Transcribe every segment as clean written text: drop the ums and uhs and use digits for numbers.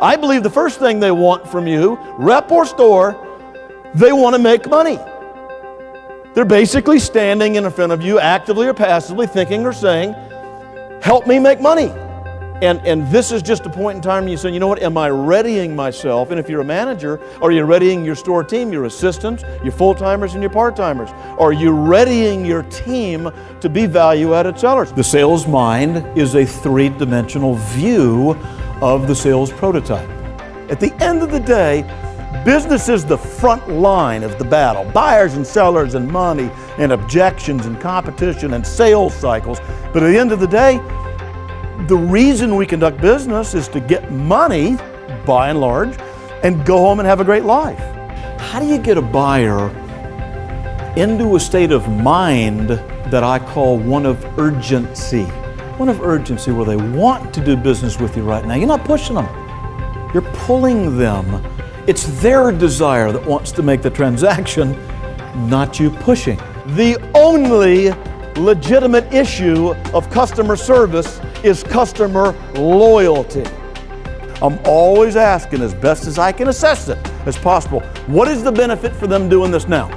I believe the first thing they want from you, rep or store, they want to make money. They're basically standing in front of you, actively or passively, thinking or saying, help me make money. And this is just a point in time you say, you know what, am I readying myself? And if you're a manager, are you readying your store team, your assistants, your full-timers and your part-timers? Are you readying your team to be value-added sellers? The sales mind is a three-dimensional view of the sales prototype. At the end of the day, business is the front line of the battle. Buyers and sellers and money and objections and competition and sales cycles. But at the end of the day, the reason we conduct business is to get money, by and large, and go home and have a great life. How do you get a buyer into a state of mind that I call one of urgency? One of urgency, where they want to do business with you right now. You're not pushing them. You're pulling them. It's their desire that wants to make the transaction, not you pushing. The only legitimate issue of customer service is customer loyalty. I'm always asking, as best as I can assess it as possible, what is the benefit for them doing this now?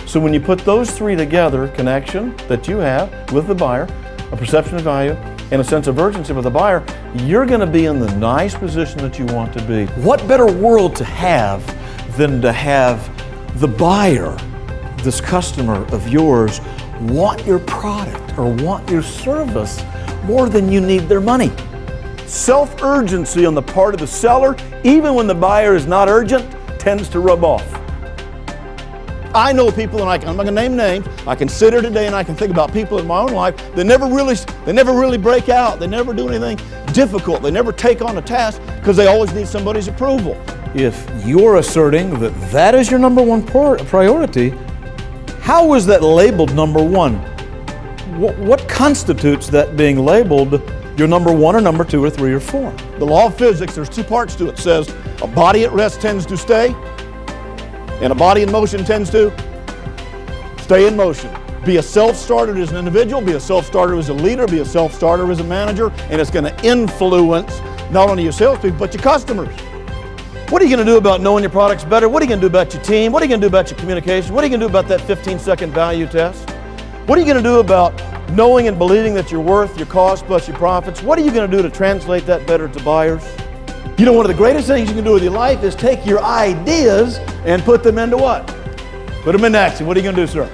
So when you put those three together, connection that you have with the buyer, a perception of value, and a sense of urgency with the buyer, you're going to be in the nice position that you want to be. What better world to have than to have the buyer, this customer of yours, want your product or want your service more than you need their money. Self-urgency on the part of the seller, even when the buyer is not urgent, tends to rub off. I know people, and I'm not going to name names, I can sit here today and I can think about people in my own life that never really break out. They never do anything difficult. They never take on a task because they always need somebody's approval. If you're asserting that that is your number one priority, how is that labeled number one? What constitutes that being labeled your number one or number two or three or four? The law of physics, there's two parts to it. It says a body at rest tends to stay, and a body in motion tends to stay in motion. Be a self-starter as an individual, be a self-starter as a leader, be a self-starter as a manager, and it's going to influence not only your salespeople, but your customers. What are you going to do about knowing your products better? What are you going to do about your team? What are you going to do about your communication? What are you going to do about that 15-second value test? What are you going to do about knowing and believing that you're worth your cost plus your profits? What are you going to do to translate that better to buyers? You know, one of the greatest things you can do with your life is take your ideas and put them into what? Put them into action. What are you going to do, sir?